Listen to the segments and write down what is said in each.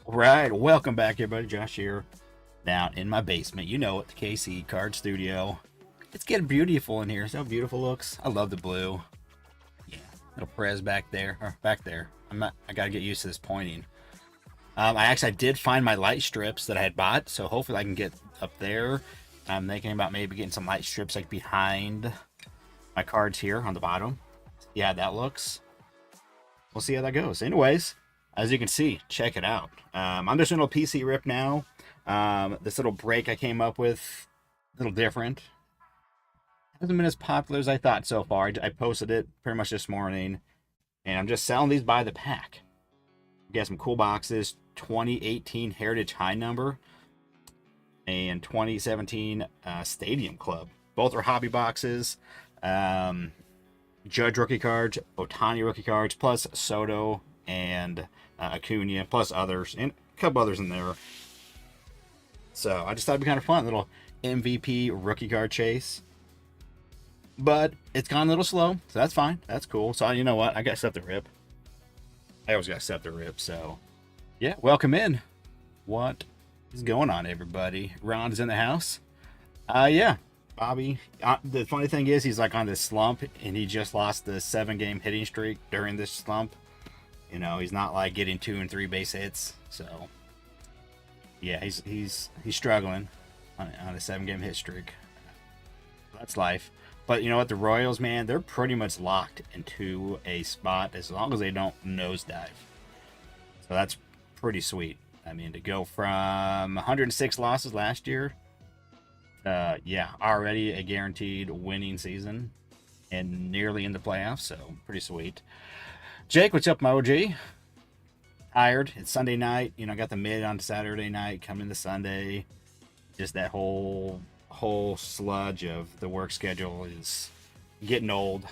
Right, welcome back everybody. Josh here, down in my basement. You know it, the KC Card Studio. It's getting beautiful in here. See how beautiful it looks? I love the blue. Yeah, little Perez back there, or back there. I gotta get used to this pointing. I did find my light strips that I had bought, so hopefully I can get up there. I'm thinking about maybe getting some light strips like behind my cards here on the bottom. Yeah, that looks. We'll see how that goes. Anyways, as you can see, check it out. I'm just doing a little PC rip now. This little break I came up with, a little different. Hasn't been as popular as I thought so far. I posted it pretty much this morning, and I'm just selling these by the pack. We got some cool boxes: 2018 Heritage High Number and 2017 Stadium Club. Both are hobby boxes. Judge rookie cards, Otani rookie cards, plus Soto and Acuna, plus others, and a couple others in there. So I just thought it'd be kind of fun, a little MVP rookie card chase. But it's gone a little slow, so that's fine. That's cool. So you know what? I got stuff to rip. I always got stuff to rip. So yeah, welcome in. What is going on, everybody? Ron is in the house. Yeah, Bobby. The funny thing is, he's like on this slump, and he just lost the 7-game hitting streak during this slump. You know, he's not like getting 2 and 3 base hits. So yeah, he's struggling on a 7-game hit streak. That's life. But you know what? The Royals, man, they're pretty much locked into a spot as long as they don't nosedive. So that's pretty sweet. I mean, to go from 106 losses last year, yeah, already a guaranteed winning season and nearly in the playoffs. So pretty sweet. Jake, what's up, my OG? Tired. It's Sunday night. You know, got the mid on Saturday night, coming to Sunday. Just that whole sludge of the work schedule is getting old.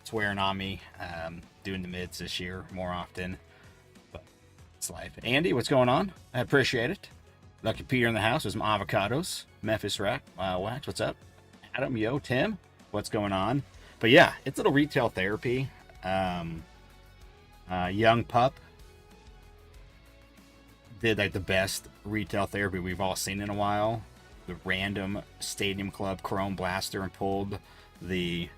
It's wearing on me. Doing the mids this year more often, but it's life. Andy, what's going on? I appreciate it. Lucky Peter in the house with some avocados. Memphis Rack, Wax, what's up? Adam, yo, Tim, what's going on? But yeah, it's a little retail therapy. Young Pup did like the best retail therapy we've all seen in a while. The random Stadium Club Chrome Blaster and pulled this,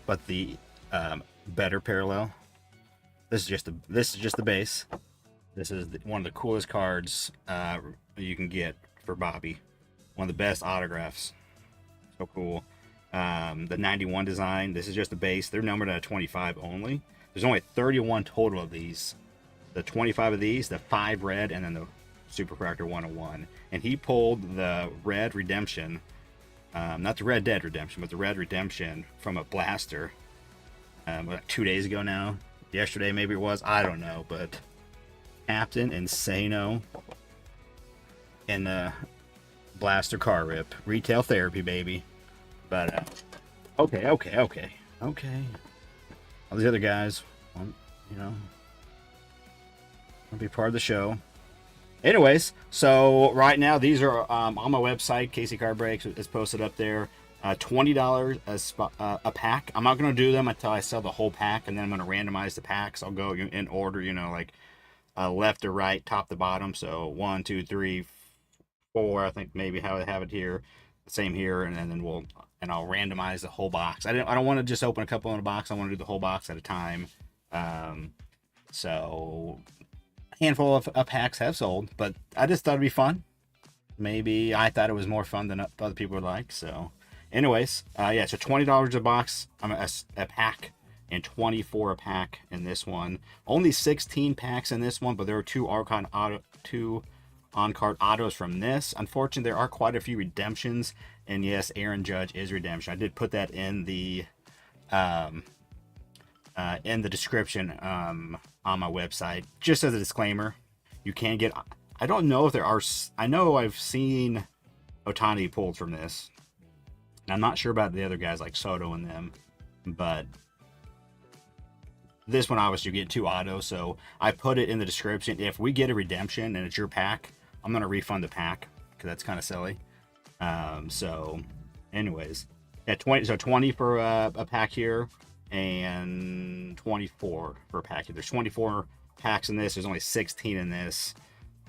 but the better parallel. This is just the base. This is one of the coolest cards you can get for Bobby. One of the best autographs. So cool. The 91 design. This is just the base. They're numbered at 25 only. There's only 31 total of these. The 25 of these, the 5 red, and then the Super Fractor 101. And he pulled the red redemption, not the Red Dead redemption, but the red redemption from a blaster. Like 2 days ago now. Yesterday maybe it was. I don't know, but Captain Insano and the blaster car rip. Retail therapy, baby. But okay. All these other guys, you know, will be part of the show. Anyways, so right now these are on my website. KC Card Breaks is posted up there. $20 a pack. I'm not going to do them until I sell the whole pack, and then I'm going to randomize the packs. I'll go in order, you know, like left to right, top to bottom. So 1, 2, 3, 4. I think maybe how I have it here. Same here, and then I'll randomize the whole box. I don't want to just open a couple in a box. I want to do the whole box at a time. So a handful of packs have sold, but I just thought it'd be fun. Maybe I thought it was more fun than other people would like. So anyways, yeah, so $20 a box, a pack, and 24 a pack in this one. Only 16 packs in this one, but there are two on-card autos from this. Unfortunately, there are quite a few redemptions, and yes, Aaron Judge is redemption. I did put that in the description on my website, just as a disclaimer. You can get. I don't know if there are. I know I've seen Otani pulled from this. I'm not sure about the other guys like Soto and them, but this one obviously you get 2 autos, so I put it in the description. If we get a redemption and it's your pack, I'm gonna refund the pack because that's kind of silly. So anyways, at 20 for a pack here, and 24 for a pack. There's 24 packs in this. There's only 16 in this,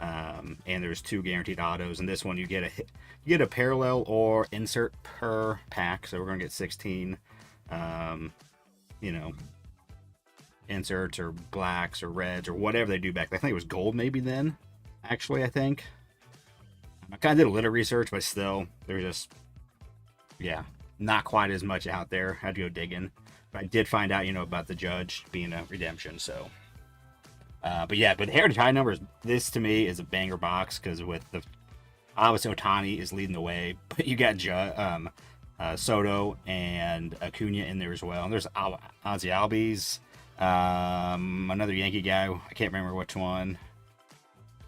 and there's 2 guaranteed autos. And this one you get a parallel or insert per pack. So we're gonna get 16, you know, inserts or blacks or reds or whatever they do back then. I think it was gold maybe then. Actually, I think I kind of did a little research, but still, there's just, yeah, not quite as much out there. I had to go digging. But I did find out, about the judge being a redemption. So, but yeah, but Heritage High numbers, this to me is a banger box because with the obviously Ohtani is leading the way, but you got Soto and Acuna in there as well. And there's Ozzy Albies, another Yankee guy. I can't remember which one.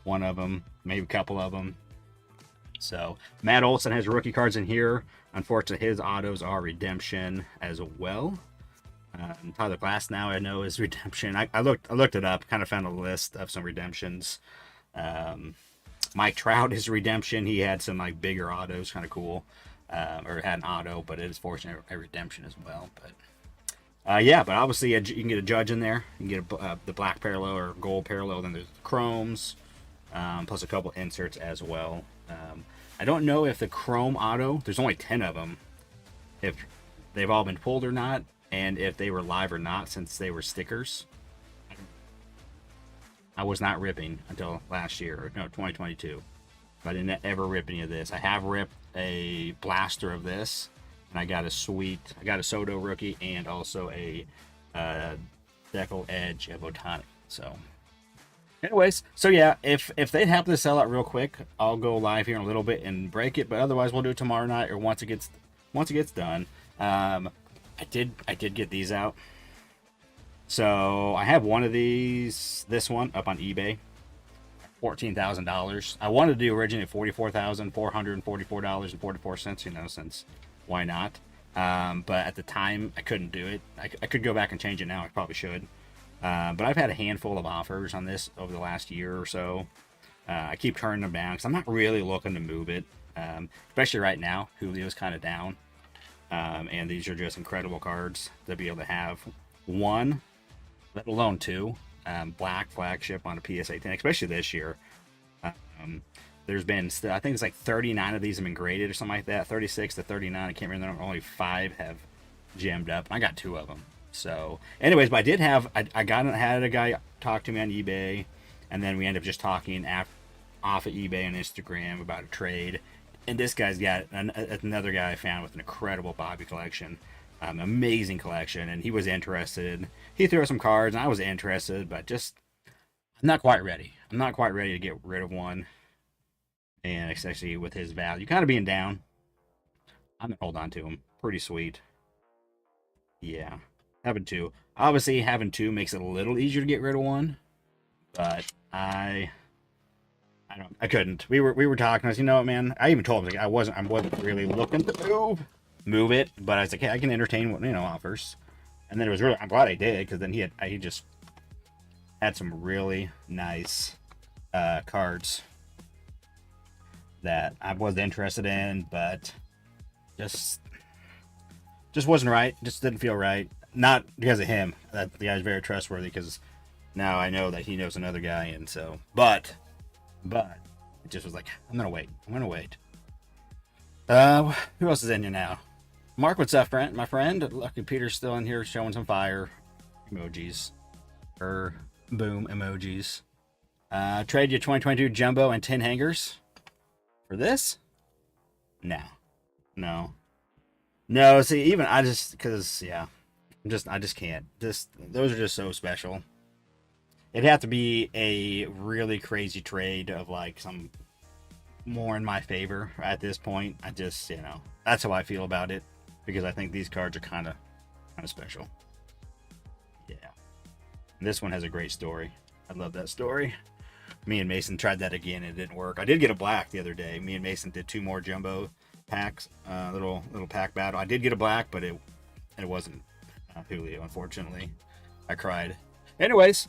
One of them, maybe a couple of them. So Matt Olson has rookie cards in here. Unfortunately, his autos are redemption as well. Tyler Glass now I know is redemption. I looked it up, kind of found a list of some redemptions. Mike Trout is redemption. He had some like bigger autos, kind of cool, or had an auto, but it is fortunate a redemption as well. But yeah, but obviously you can get a judge in there. You can get the black parallel or gold parallel. Then there's chromes, plus a couple inserts as well. I don't know if the chrome auto, there's only 10 of them, if they've all been pulled or not, and if they were live or not since they were stickers. I was not ripping until last year, or no, 2022. I didn't ever rip any of this. I have ripped a blaster of this, and I got a Soto rookie and also a Deckle Edge of Ohtani. So anyways, so yeah, if they happen to sell out real quick, I'll go live here in a little bit and break it. But otherwise, we'll do it tomorrow night or once it gets done. I did get these out. So I have one of these, this one up on eBay, $14,000. I wanted to do originally $44,444.44. Since why not? But at the time I couldn't do it. I could go back and change it now. I probably should. But I've had a handful of offers on this over the last year or so. I keep turning them down because I'm not really looking to move it, especially right now. Julio's kind of down, and these are just incredible cards to be able to have. One, let alone two, black flagship on a PSA 10, especially this year. There's been, I think it's like 39 of these have been graded or something like that. 36 to 39, I can't remember. Only 5 have gemmed up. I got 2 of them. So, anyways, but I did have, had a guy talk to me on eBay, and then we ended up just talking off of eBay and Instagram about a trade. And this guy's got another guy I found with an incredible Bobby collection, amazing collection, and he was interested. He threw us some cards, and I was interested, but just I'm not quite ready. I'm not quite ready to get rid of one, and especially with his value kind of being down. I'm gonna hold on to him. Pretty sweet. Yeah. Having 2. Obviously, having 2 makes it a little easier to get rid of one. But I couldn't. We were talking. I was, man. I even told him like, I wasn't really looking to move it. But I was like, hey, I can entertain what offers. And then it was really. I'm glad I did because then he just had some really nice cards that I was interested in, but just wasn't right. Just didn't feel right. Not because of him. The guy's very trustworthy because now I know that he knows another guy, and so. But it just was like, I'm gonna wait. Who else is in here now? Mark, what's up, friend? My friend. Lucky Peter's still in here showing some fire emojis. Boom emojis. Trade you 2022 jumbo and 10 hangers for this? No. See, even I just because I just can't. Those are just so special. It'd have to be a really crazy trade of like some more in my favor at this point. I just, that's how I feel about it because I think these cards are kind of special. Yeah. And this one has a great story. I love that story. Me and Mason tried that again. It didn't work. I did get a black the other day. Me and Mason did 2 more jumbo packs, little pack battle. I did get a black, but it wasn't Julio, unfortunately. I cried. Anyways,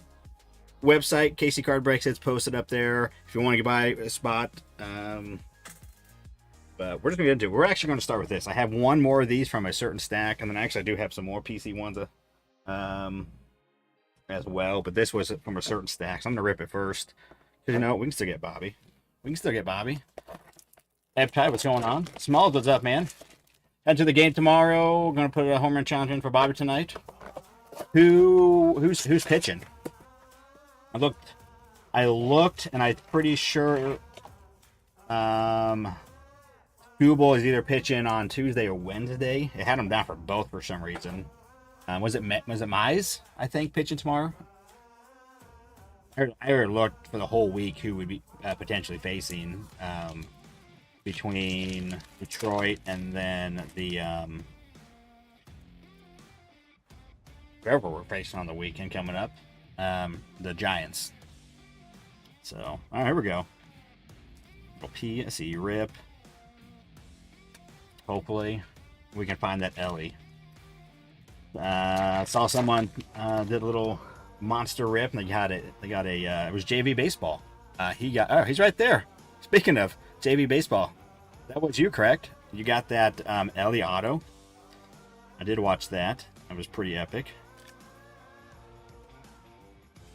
website KC Card Breaks, it's posted up there if you want to buy a spot. But we're just gonna get into it. We're actually going to start with this. I have one more of these from a certain stack, and then actually I do have some more PC ones as well, but this was from a certain stack, so I'm gonna rip it first. Cause you know we can still get Bobby. We can still get Bobby. Hey, Ty, what's going on? Smalls, what's up, man? Head to the game tomorrow. Gonna put a home run challenge in for Bobby tonight. Who's pitching? I looked, and I'm pretty sure Google is either pitching on Tuesday or Wednesday. It had him down for both for some reason. Was it Mize, I think, pitching tomorrow? I already looked for the whole week who would be potentially facing between Detroit and then the whoever we're facing on the weekend coming up, the Giants. So, all right, here we go. PSE rip. Hopefully, we can find that Ellie. Saw someone did a little monster rip, and they got it. They got a. It was JV baseball. He's right there. Speaking of JV baseball, that was you, correct? You got that Ellie auto. I did watch that. That was pretty epic.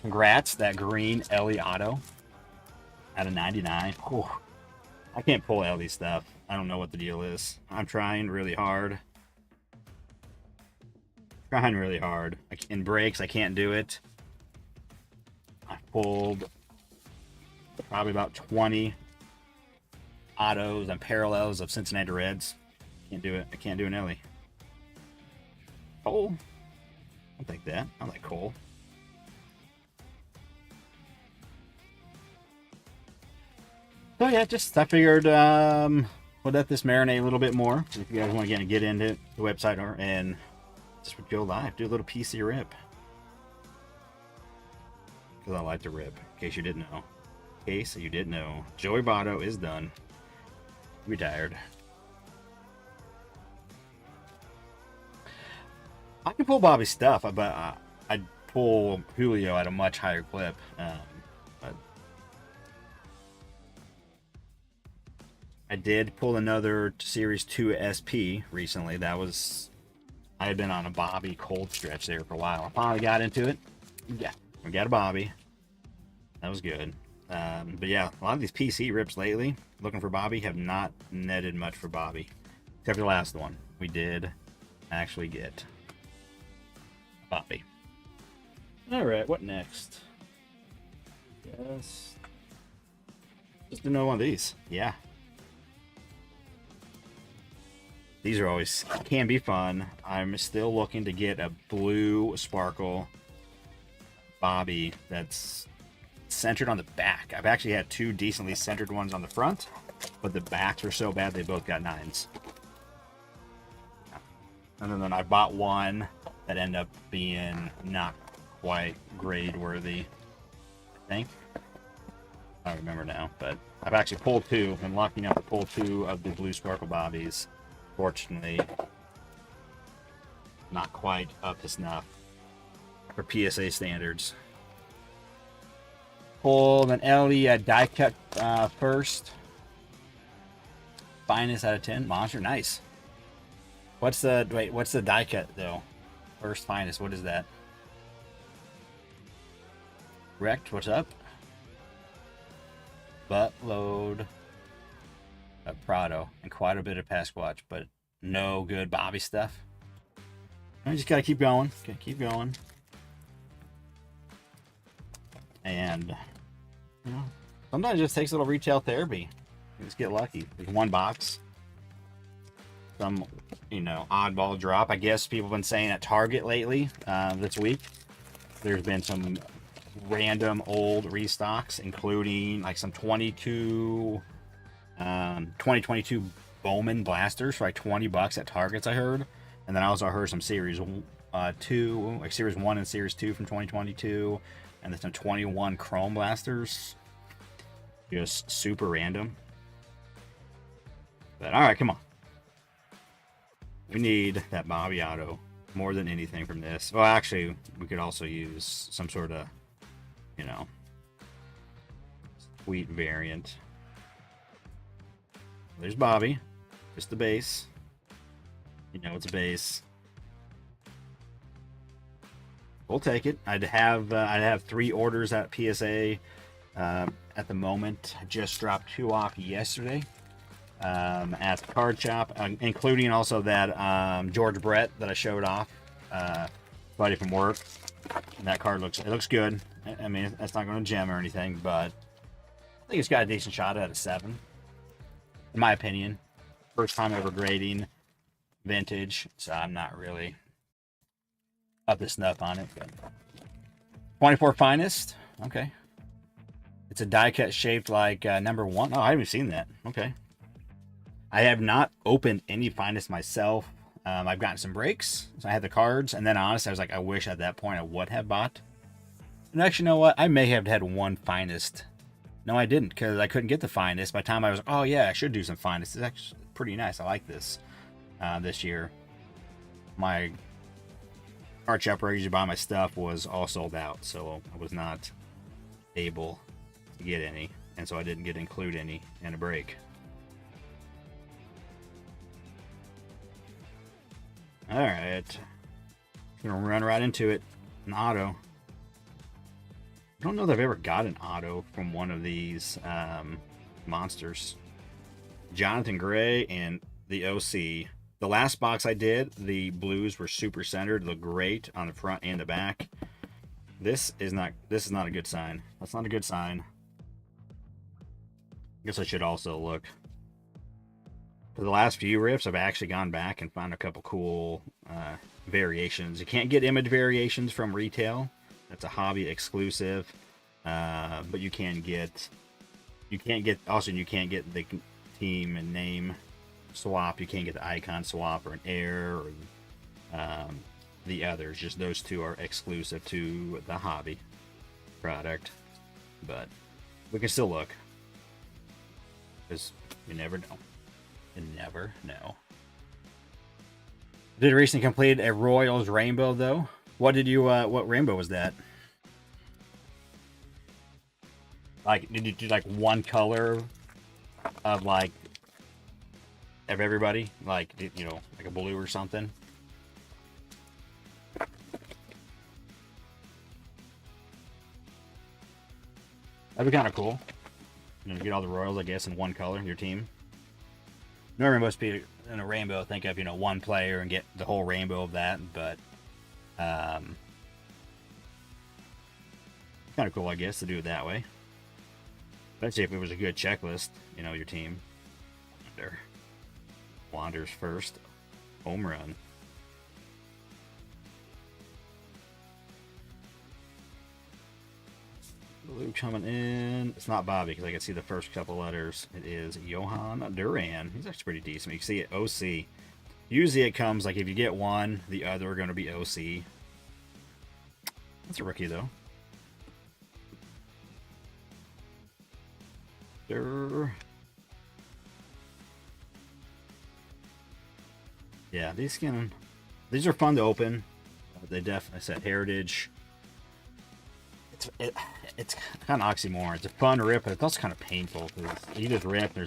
Congrats, that green Ellie auto out of 99. Whew. I can't pull Ellie stuff. I don't know what the deal is. I'm trying really hard. In breaks, I can't do it. I pulled probably about 20 autos and parallels of Cincinnati Reds. Can't do it. I can't do an Ellie. Cole. I'll take that. I like Cole. So yeah, I figured we'll let this marinate a little bit more. If you guys want to get into the website and just go live, do a little PC rip. Because I like to rip, in case you didn't know. Joey Votto is done. Retired. I can pull Bobby's stuff, but I'd pull Julio at a much higher clip. But I did pull another Series 2 SP recently. I had been on a Bobby cold stretch there for a while. I finally got into it. Yeah, we got a Bobby. That was good. But yeah, a lot of these PC rips lately, looking for Bobby, have not netted much for Bobby. Except for the last one. We did actually get Bobby. Alright, what next? Yes. Just another one of these. Yeah. These are always can be fun. I'm still looking to get a blue sparkle Bobby that's centered on the back. I've actually had two decently centered ones on the front, but the backs were so bad they both got 9s. And then I bought one that ended up being not quite grade worthy, I think. I don't remember now, but I've actually pulled two. I'm lucky enough to pull 2 of the blue sparkle Bobbies. Fortunately, not quite up to snuff for PSA standards. Pulled an LE die cut first. Finest out of 10. Monster, nice. What's the die cut though? First finest, what is that? Wrecked, what's up? Buttload of Prado and quite a bit of Pasquatch, but no good Bobby stuff. I just gotta keep going. And you know, sometimes it just takes a little retail therapy. You just get lucky. There's one box. Some, oddball drop. I guess people have been saying at Target lately, this week, there's been some random old restocks, including like some 2022 Bowman blasters for like $20 at Targets, I heard. And then I also heard some Series 2, like Series 1 and Series 2 from 2022. And then some 21 Chrome blasters. Just super random. But alright, come on. We need that Bobby auto more than anything from this. Well, actually, we could also use some sort of, sweet variant. There's Bobby. Just the base. It's a base. We'll take it. I'd have 3 orders at PSA at the moment. I just dropped 2 off yesterday at the card shop, including also that George Brett that I showed off, buddy from work. And that card looks good. I mean, it's not going to gem or anything, but I think it's got a decent shot at a 7, in my opinion. First time ever grading vintage, so I'm not really up to snuff on it. But 24 finest, okay. It's a die cut shaped like number 1. Oh, I haven't seen that. Okay. I have not opened any finest myself. I've gotten some breaks, so I had the cards, and then honestly, I was like, I wish at that point I would have bought. And actually, you know what? I may have had 1 finest. No, I didn't, because I couldn't get the finest. By the time I was, oh yeah, I should do some finest. It's actually pretty nice. I like this this year. My card shop where I usually buy my stuff was all sold out, so I was not able to get any, and so I didn't get to include any in a break. All right, gonna run right into it. An auto. I don't know that I've ever got an auto from one of these monsters. Jonathan Gray and the OC. The last box I did, the blues were super centered, look great on the front and the back. This is not a good sign. That's not a good sign. I guess I should also look. For the last few rips, I've actually gone back and found a couple cool variations. You can't get image variations from retail. That's a hobby exclusive. But you can't get the team and name swap. You can't get the icon swap or an air or the others. Just those 2 are exclusive to the hobby product. But we can still look, because you never know. You never know. Did recently complete a Royals rainbow though. What did you? What rainbow was that? Like, did you do like 1 color of like of everybody? Like, you know, like a blue or something? That'd be kind of cool. You know, get all the Royals, I guess, in 1 color, your team. Normally, most people in a rainbow think of, you know, 1 player and get the whole rainbow of that, but kind of cool, I guess, to do it that way. Especially if it was a good checklist, you know, your team. There. Wander's first home run. Blue coming in. It's not Bobby, because I can see the first couple letters. It is Johan Duran. He's actually pretty decent. You can see it, OC. Usually it comes, like, if you get 1, the other are going to be OC. That's a rookie, though. Yeah, these are fun to open. They definitely said heritage. It's kind of oxymoron. It's a fun rip, but it's also kind of painful, because you just rip. You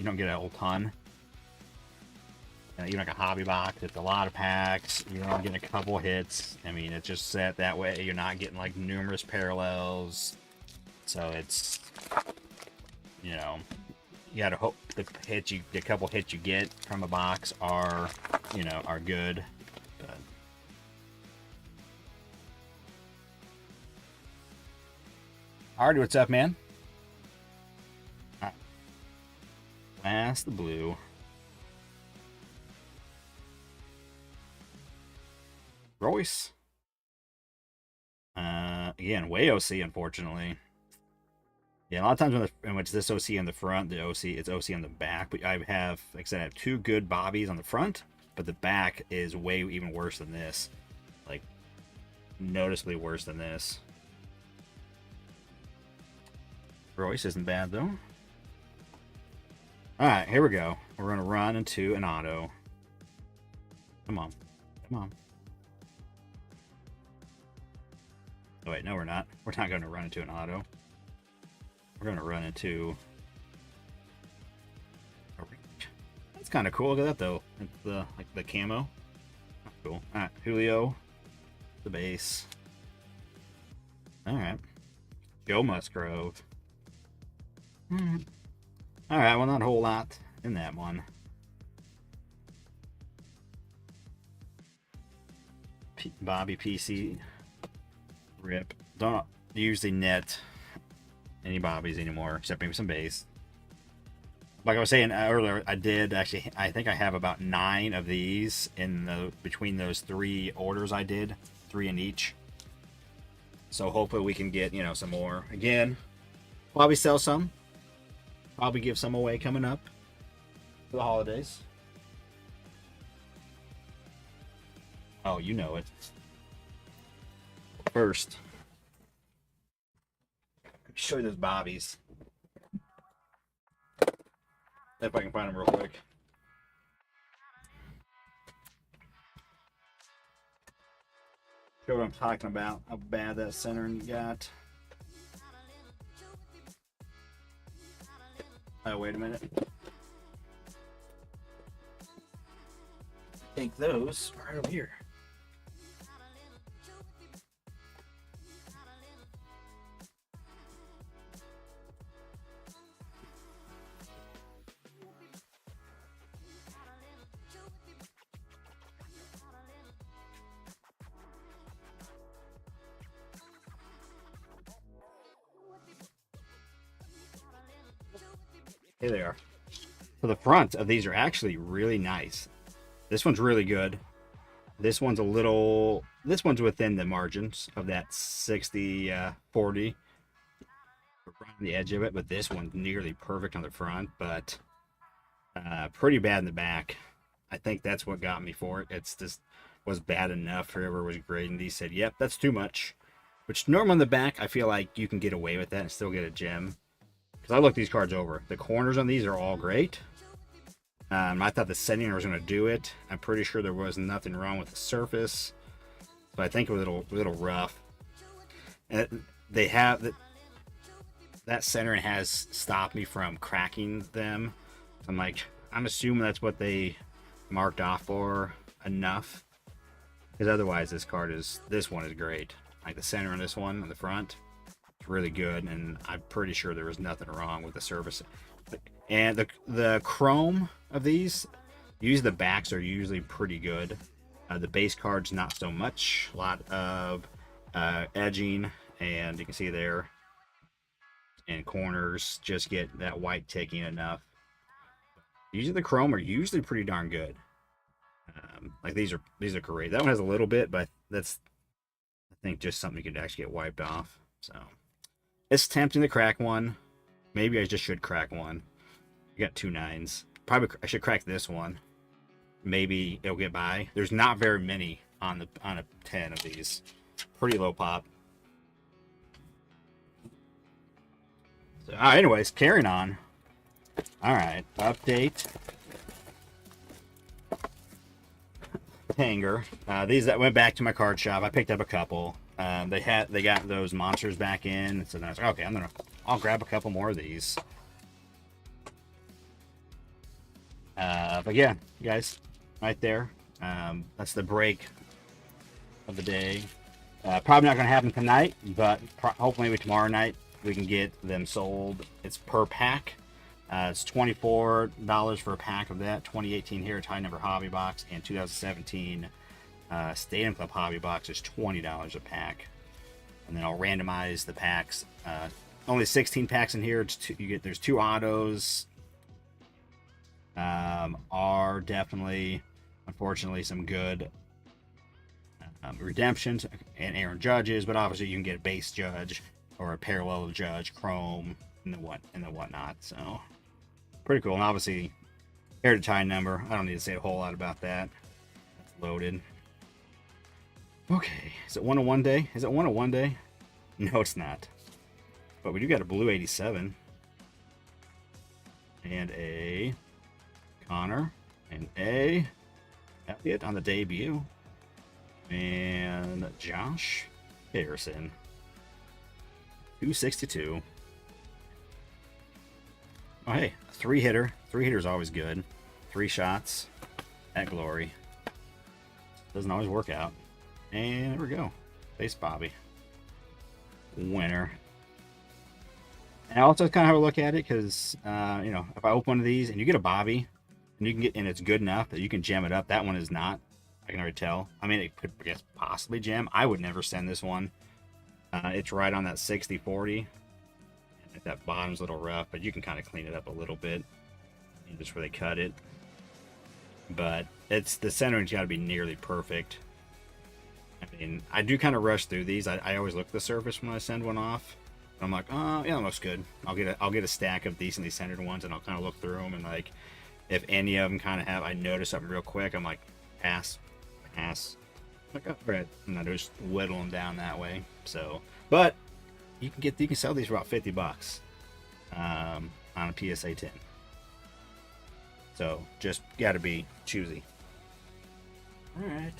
don't get a whole ton. Even like a hobby box, it's a lot of packs. You're only getting a couple hits. I mean, it's just set that way. You're not getting like numerous parallels. So it's, you know, you gotta hope the couple hits you get from a box are good. But Hardy, what's up, man? All right. Last the blue. Royce. Again, way OC, unfortunately. Yeah, a lot of times when it's this OC on the front, it's OC on the back. But I have, like I said, I have 2 good bobbies on the front, but the back is way even worse than this. Like, noticeably worse than this. Royce isn't bad, though. Alright, here we go. We're going to run into an auto. Come on. Come on. Oh, wait, no, we're not. We're not going to run into an auto. We're going to run into a reach. That's kind of cool. Look at that, though. It's the camo. Cool. All right, Julio, the base. All right. Joe Musgrove. All right. Well, not a whole lot in that one. Bobby PC. Rip. Don't usually net any Bobbies anymore, except maybe some base. Like I was saying earlier, I did actually. I think I have about 9 of these in the between those 3 orders I did, 3 in each. So hopefully we can get some more. Again, probably sell some. Probably give some away coming up for the holidays. Oh, you know it. First, show you those Bobbies. If I can find them real quick. Show what I'm talking about. How bad that centering got. Oh, wait a minute. I think those are right over here. Here they are. So the front of these are actually really nice. This one's really good. This one's this one's within the margins of that 60-40 around the edge of it, but this one's nearly perfect on the front, but pretty bad in the back. I think that's what got me for it. It's just was bad enough. Whoever was grading these said, yep, that's too much. Which normally on the back, I feel like you can get away with that and still get a gem. Because I looked these cards over. The corners on these are all great. I thought the setting was going to do it. I'm pretty sure there was nothing wrong with the surface. But I think it was a little rough. And they have... That centering has stopped me from cracking them. I'm assuming that's what they marked off for enough. Because otherwise this one is great. Like the center on this one on the front. Really good, and I'm pretty sure there was nothing wrong with the surface. And the chrome of these, usually the backs are usually pretty good. The base cards not so much. A lot of edging, and you can see there, and corners just get that white taking enough. Usually the chrome are usually pretty darn good. Like these are great. That one has a little bit, but that's I think just something you could actually get wiped off. So. It's tempting to crack one. Maybe I just should crack one. You got 2 9s. Probably I should crack this one. Maybe it'll get by. There's not very many on a 10 of these. Pretty low pop. So, anyways, carrying on. All right, update. Hanger. These that went back to my card shop. I picked up a couple. They got those monsters back in, so then I was like, okay, I'll grab a couple more of these. But yeah, guys, right there. That's the break of the day. Probably not gonna happen tonight, but hopefully maybe tomorrow night we can get them sold. It's per pack. It's $24 for a pack of that. 2018 Heritage High Number Hobby Box and 2017 Stadium Club Hobby Box is $20 a pack. And then I'll randomize the packs. Only 16 packs in here. There's 2 autos. Are definitely, unfortunately, some good redemptions and Aaron Judges, but obviously you can get a base judge or a parallel judge, chrome, and the whatnot. So pretty cool. And obviously, Heritage High Number. I don't need to say a whole lot about that. That's loaded. Okay, is it 101 day? Is it 101 day? No, it's not. But we do got a blue 87. And a Connor. And a Elliott on the debut. And Josh Harrison. 262. Oh, hey, a 3-hitter. 3-hitter is always good. 3 shots at glory. Doesn't always work out. And there we go. Base Bobby. winner. And I also kind of have a look at it because, you know, if I open one of these and you get a Bobby, and you can get, and it's good enough that you can gem it up. That one is not. I can already tell. I mean, it could, I guess, possibly gem. I would never send this one. It's right on that 60-40. That bottom's a little rough, but you can kind of clean it up a little bit. Just where they cut it. But it's, the centering's got to be nearly perfect. I mean, I do kind of rush through these. I always look at the surface when I send one off. I'm like, oh yeah, that looks good. I'll get a stack of decently centered ones, and I'll kind of look through them, and like, if any of them kind of have, I notice something real quick, I'm like, pass. Like, oh, right, and I just whittle them down that way. So, but you can sell these for about $50 on a PSA 10. So just got to be choosy. All right.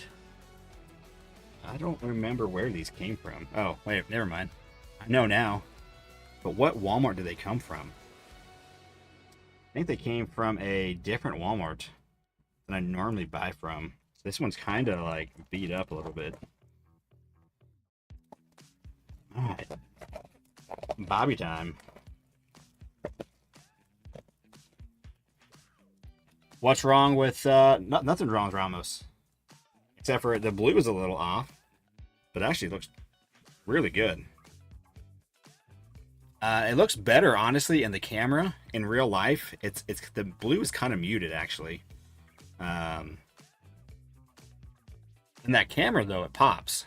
I don't remember where these came from. Oh, wait, never mind. I know now. But what Walmart did they come from? I think they came from a different Walmart than I normally buy from. This one's kind of like beat up a little bit. All right. Bobby time. What's wrong with, nothing's wrong with Ramos. Except for the blue is a little off. But it actually looks really good. It looks better, honestly, in the camera. In real life, it's the blue is kind of muted, actually. In that camera, though, it pops.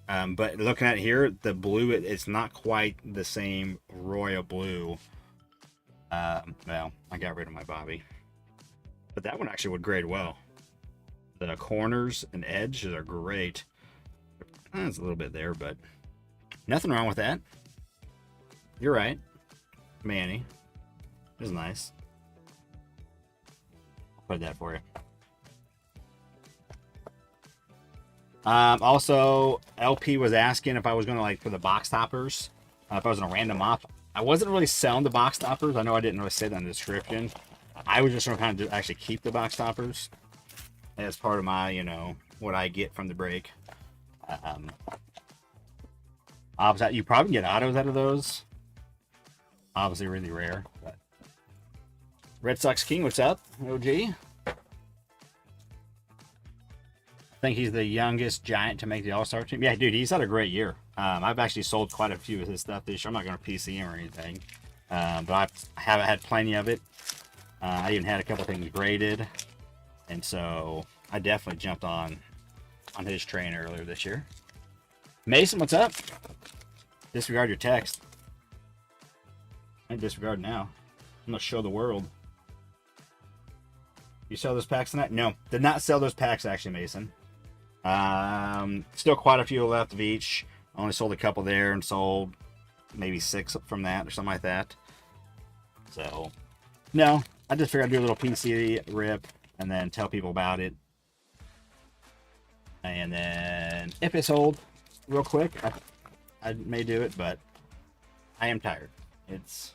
But looking at here, the blue, it's not quite the same royal blue. Well, I got rid of my Bobby. But that one actually would grade well. The corners and edges are great. There's a little bit there, but nothing wrong with that. You're right. Manny. It was nice. I'll put that for you. Also, LP was asking if I was going to, like, for the box toppers, if I was going to random off. I wasn't really selling the box toppers. I know I didn't really say that in the description. I was just going to kind of actually keep the box toppers as part of my, you know, what I get from the break. Obviously, you probably get autos out of those. Obviously, really rare. But Red Sox King, what's up, OG? I think he's the youngest Giant to make the All-Star team. Yeah, dude, he's had a great year. I've actually sold quite a few of his stuff this year. I'm not going to PC him or anything. But I haven't had plenty of it. I even had a couple things graded. And so I definitely jumped on his train earlier this year. Mason, what's up? Disregard your text. I disregard now. I'm going to show the world. You sell those packs tonight? No, did not sell those packs, actually, Mason. Still quite a few left of each. Only sold a couple there and sold maybe 6 from that or something like that. So, no, I just figured I'd do a little PC rip and then tell people about it. And then if it sold real quick, I may do it, but I am tired. It's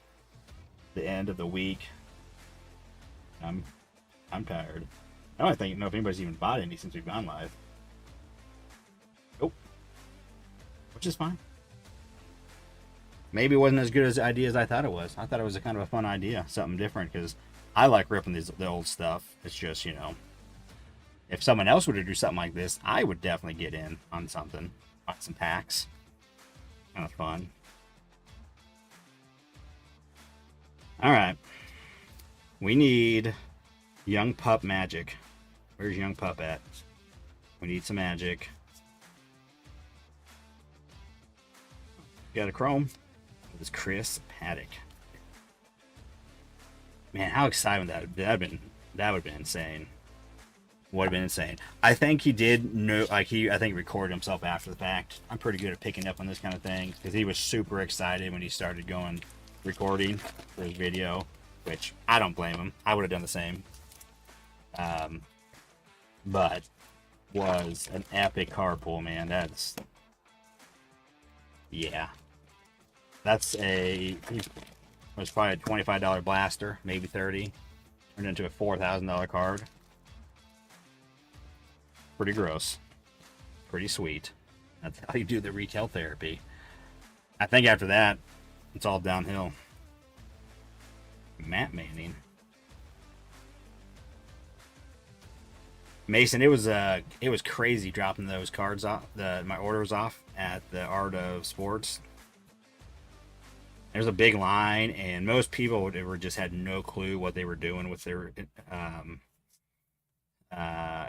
the end of the week. I'm tired. I don't know if anybody's even bought any since we've gone live. Nope. Which is fine. Maybe it wasn't as good as idea as I thought it was. I thought it was a kind of a fun idea, something different, because I like ripping the old stuff. It's just, you know, if someone else were to do something like this, I would definitely get in on something. Buy some packs. Kind of fun. All right. We need Young Pup magic. Where's Young Pup at? We need some magic. Got a chrome. It was Chris Paddock. Man, how exciting that would have been. That would have been insane. Would have been insane. I think he did know, like I think he recorded himself after the fact. I'm pretty good at picking up on this kind of thing because he was super excited when he started going recording for his video, which I don't blame him. I would have done the same. But was an epic carpool, man. That's, yeah. That's was probably a $25 blaster, maybe 30. Turned into a $4,000 card. Pretty gross. Pretty sweet. That's how you do the retail therapy. I think after that, it's all downhill. Matt Manning. Mason, it was crazy dropping those cards off, my orders off at the Art of Sports. There's a big line, and most people were just had no clue what they were doing with their uh,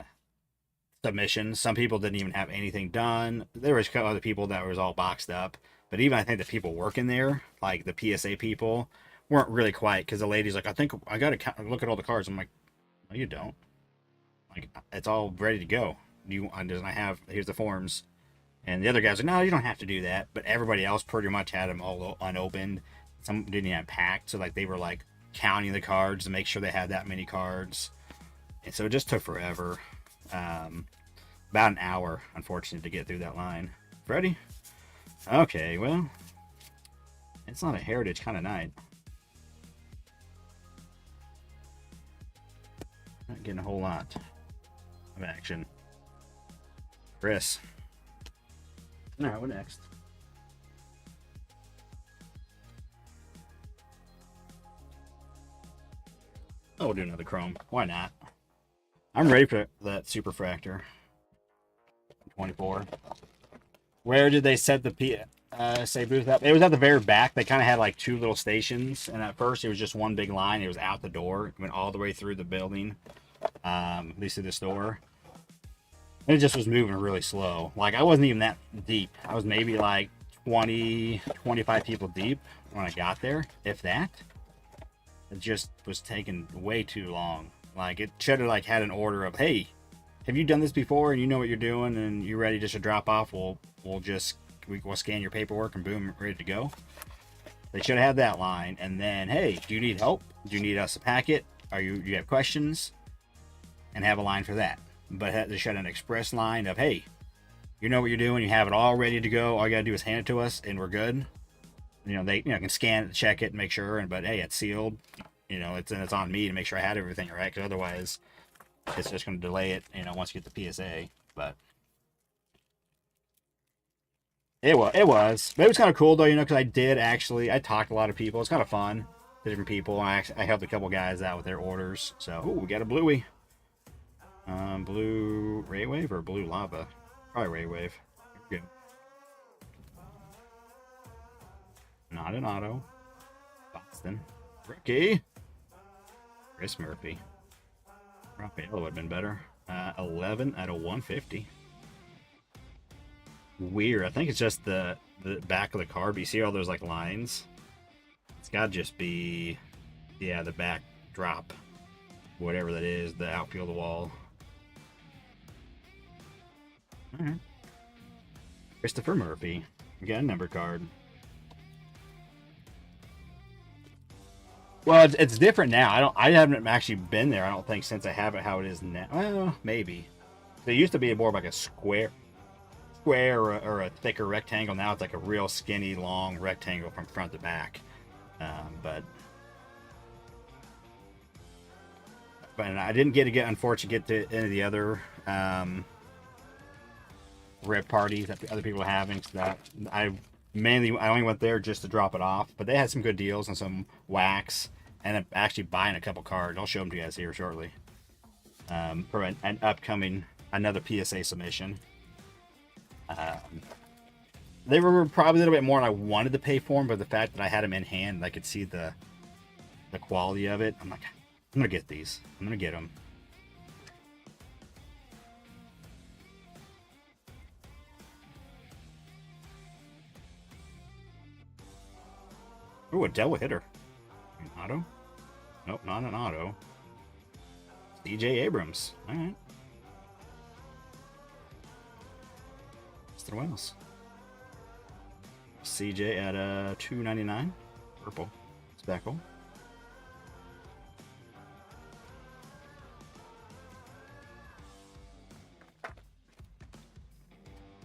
submissions. Some people didn't even have anything done. There was a couple other people that was all boxed up. But even I think the people working there, like the PSA people, weren't really quiet because the lady's like, I think I got to look at all the cards. I'm like, no, you don't. Like, it's all ready to go. Doesn't I have, here's the forms. And the other guys are, no, you don't have to do that. But everybody else pretty much had them all unopened. Some didn't even have packed. So, like, they were, like, counting the cards to make sure they had that many cards. And so it just took forever. About an hour, unfortunately, to get through that line. Ready? Okay, well, it's not a heritage kind of night. Not getting a whole lot of action. Chris. All right, what next? Oh, we'll do another Chrome. Why not? I'm ready for that Superfractor. 24. Where did they set the PSA booth up? It was at the very back. They kind of had like two little stations, and at first it was just one big line. It was out the door. It went all the way through the building, at least to the store. And it just was moving really slow. Like, I wasn't even that deep. I was maybe like 20, 25 people deep when I got there, if that. It just was taking way too long. Like, it should have like had an order of, hey, have you done this before and you know what you're doing and you're ready just to drop off? We'll scan your paperwork and boom, ready to go. They should have had that line. And then, hey, do you need help? Do you need us to pack it? Do you have questions? And have a line for that. But they should have an express line of, hey, you know what you're doing. You have it all ready to go. All you gotta do is hand it to us, and we're good. You know, they can scan it, check it, and make sure. But hey, it's sealed. You know, it's on me to make sure I had everything right. Because otherwise, it's just going to delay it. You know, once you get the PSA. But it was. But it was kind of cool though. You know, because I talked to a lot of people. It's kind of fun. To different people. I helped a couple guys out with their orders. So, ooh, we got a bluey. Blue Ray Wave or blue lava? Probably Ray Wave. Here we go. Not an auto. Boston. Rookie. Chris Murphy. Rafaela would have been better. 11 out of 150. Weird. I think it's just the back of the card. But you see all those like lines? It's got to just be, yeah, the back drop. Whatever that is, the outfield wall. All right. Christopher Murphy. We got a number card. Well, it's different now. I haven't actually been there. I don't think since I have it how it is now. Well, maybe. It used to be more of like a square or a thicker rectangle. Now it's like a real skinny, long rectangle from front to back. But I didn't unfortunately get to any of the other rip parties that the other people are having. So I only went there just to drop it off, but they had some good deals on some wax, and I'm actually buying a couple cards. I'll show them to you guys here shortly. For an upcoming another PSA submission. They were probably a little bit more than I wanted to pay for them, but the fact that I had them in hand, and I could see the quality of it. I'm like, I'm gonna get these. I'm gonna get them. Ooh, a devil hitter. An auto? Nope, not an auto. DJ Abrams. All right. Mr. Wells. CJ at $2.99. Purple. Speckle.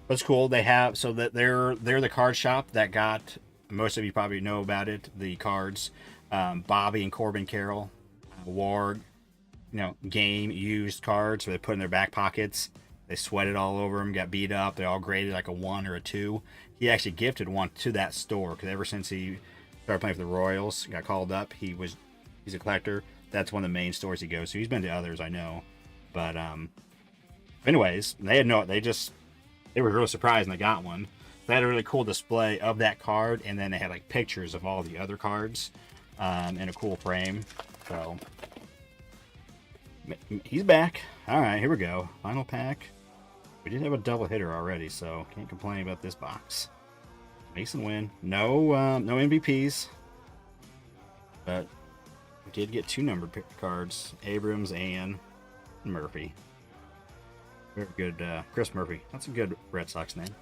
What's cool, they have, so that they're the card shop that got, most of you probably know about it, the cards, Bobby and Corbin Carroll, Warg, game used cards, so they put in their back pockets. They sweated all over him, got beat up. They all graded like a 1 or a 2. He actually gifted one to that store because ever since he started playing for the Royals, got called up. He's a collector. That's one of the main stores he goes to. He's been to others, I know, but anyways, they were really surprised when they got one. They had a really cool display of that card, and then they had like pictures of all the other cards in a cool frame. So he's back. All right, here we go. Final pack. We did have a double hitter already, so can't complain about this box. Mason win. No MVPs, but we did get 2 numbered cards: Abrams and Murphy. Very good, Chris Murphy. That's a good Red Sox name.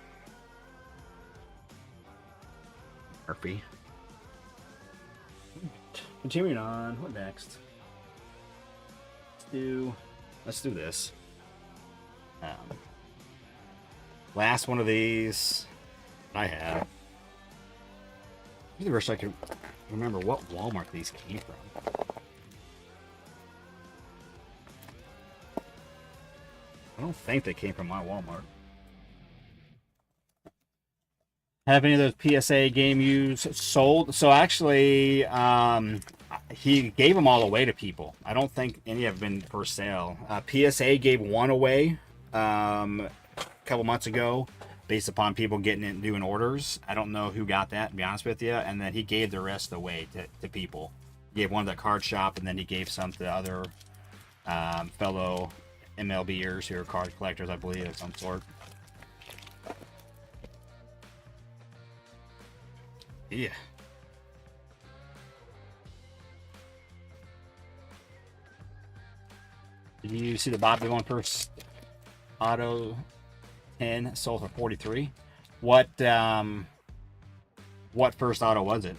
Murphy. Continuing on. What next? Let's do this. Last one of these I have. The first I can remember what Walmart these came from. I don't think they came from my Walmart. Have any of those PSA game used sold? So actually, he gave them all away to people. I don't think any have been for sale. PSA gave one away a couple months ago based upon people getting it and doing orders. I don't know who got that, to be honest with you. And then he gave the rest away to people. He gave one to the card shop, and then he gave some to other fellow MLBers who are card collectors, I believe, of some sort. Yeah. Did you see the Bobby one first? Auto 10 sold for 43. What first auto was it?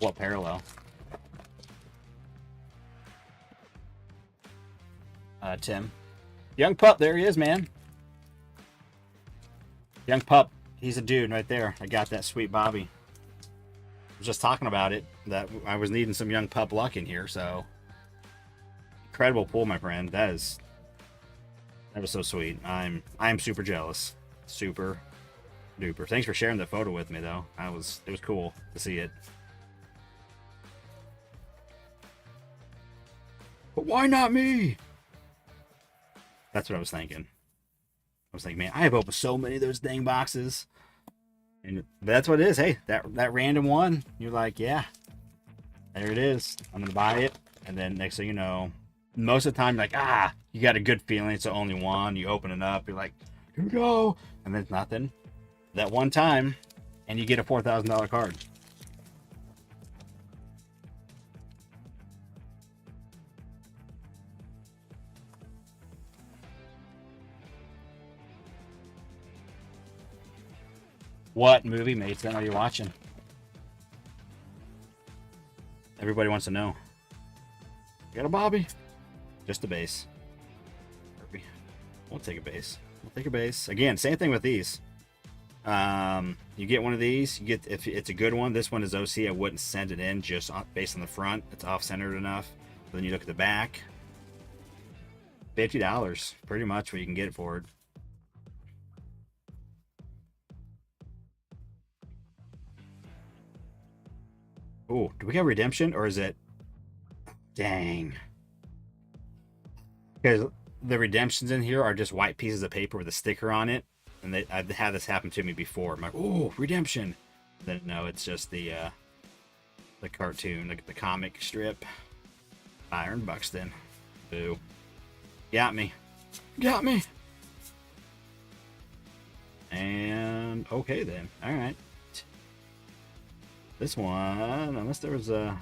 What parallel? Tim. Young Pup, there he is, man. Young Pup, he's a dude right there. I got that sweet Bobby. I was just talking about it, that I was needing some Young Pup luck in here, so incredible pull, my friend. That was so sweet. I'm super jealous. Super duper. Thanks for sharing the photo with me, though. It was cool to see it. But why not me? That's what I was thinking. I was thinking, man, I have opened so many of those dang boxes. And that's what it is. Hey, that random one, you're like, yeah, there it is. I'm going to buy it. And then next thing you know, most of the time, you're like, you got a good feeling. It's the only one. You open it up. You're like, here we go. And there's nothing. That one time, and you get a $4,000 card. What movie, Mason, are you watching? Everybody wants to know. Got a Bobby? Just a base. We'll take a base. We'll take a base. Again, same thing with these. You get one of these. You get, if it's a good one. This one is OC. I wouldn't send it in just based on the front. It's off-centered enough. Then you look at the back. $50, pretty much what you can get it for it. Oh, do we have redemption, or is it? Dang. Because the redemptions in here are just white pieces of paper with a sticker on it, and I've had this happen to me before. I'm like, oh, redemption. Then no, it's just the cartoon, the comic strip. Byron Buxton. Boo. Got me. Got me. And okay then. All right. This one, unless there was a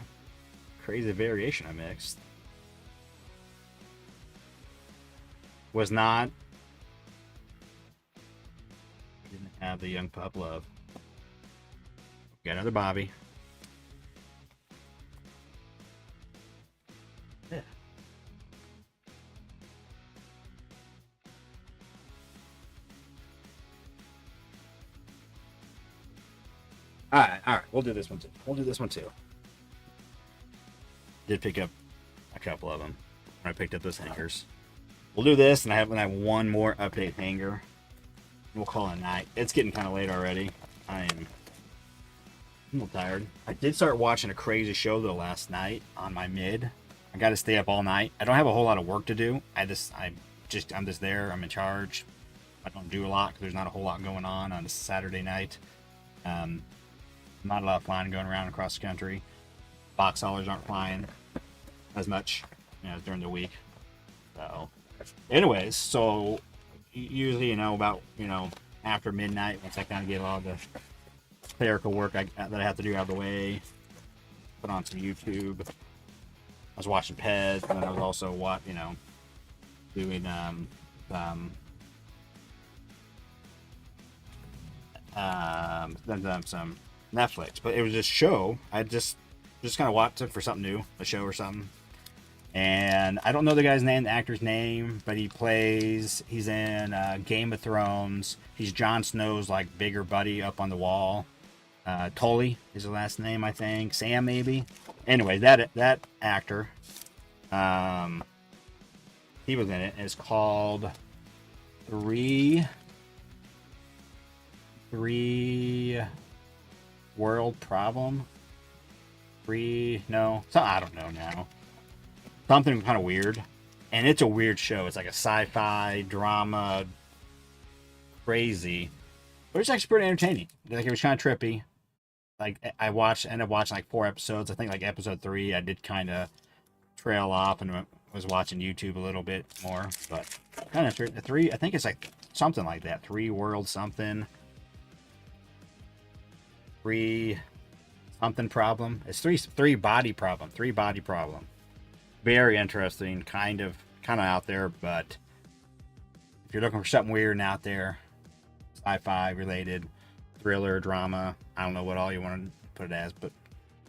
crazy variation I mixed, was not. Didn't have the Young Pup love. Got another Bobby. Yeah. All right. We'll do this one too. Did pick up a couple of them when I picked up those hangers. We'll do this, and I have one more update hanger. We'll call it a night. It's getting kind of late already. I'm a little tired. I did start watching a crazy show though last night on my mid. I got to stay up all night. I don't have a whole lot of work to do. I'm just there. I'm in charge. I don't do a lot because there's not a whole lot going on a Saturday night. Not a lot of flying going around across the country. Box haulers aren't flying as much, as during the week. So, anyways, so usually, about, after midnight, once I kind of get all the clerical work that I have to do out of the way, put on some YouTube. I was watching Pez, and then I was also doing some Netflix. But it was this show. I just kind of watched it for something new, a show or something. And I don't know the guy's name, the actor's name, but he's in Game of Thrones. He's Jon Snow's bigger buddy up on the wall. Tully is the last name, I think. Sam, maybe. Anyway, that actor, he was in it. It's called Three World Problem. I don't know now. Something kind of weird, and it's a weird show. It's like a sci-fi drama, crazy, but it's actually pretty entertaining. It was kind of trippy. I ended up watching 4 episodes. I think episode 3, I did kind of trail off and was watching YouTube a little bit more, but kind of 3. I think it's something like that. 3 world something. 3 something problem. It's 3 body problem. 3 body problem. Very interesting, kind of out there, but if you're looking for something weird and out there, sci-fi related, thriller, drama, I don't know what all you want to put it as, but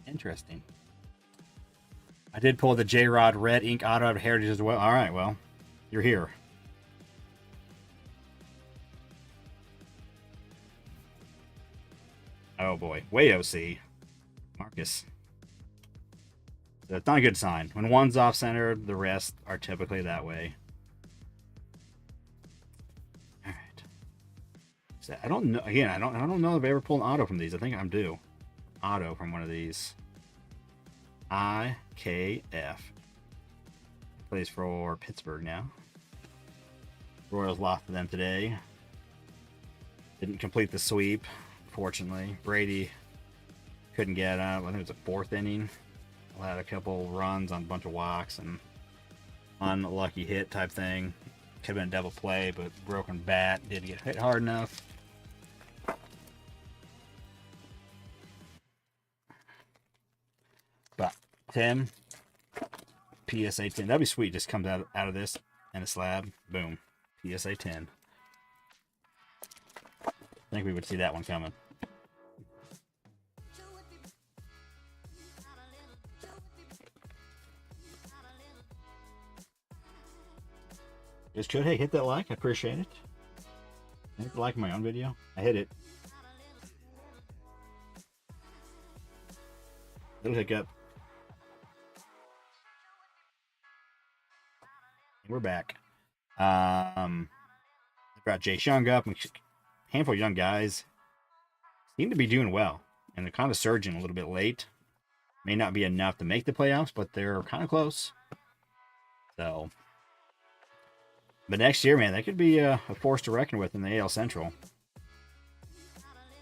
interesting. I did pull the J-Rod Red Ink Auto out of Heritage as well. All right, well, you're here. Oh boy, way OC. Marcus. That's not a good sign. When one's off center, the rest are typically that way. All right. So I don't know. Again, I don't know if I ever pulled an auto from these. I think I'm due. Auto from one of these. IKF. Plays for Pittsburgh now. Royals lost to them today. Didn't complete the sweep, fortunately. Brady couldn't get up. I think it was the 4th inning. Had a couple runs on a bunch of walks and unlucky hit type thing. Could have been a double play, but broken bat, didn't get hit hard enough. But Tim, PSA 10. That'd be sweet. Just comes out of this and a slab. Boom. PSA 10. I think we would see that one coming. Just could. Hey, hit that like. I appreciate it. Hit the like on my own video. I hit it. Little hiccup. And we're back. I've got Jay Young up. A handful of young guys seem to be doing well. And they're kind of surging a little bit late. May not be enough to make the playoffs, but they're kind of close. So... But next year, man, that could be a force to reckon with in the AL Central.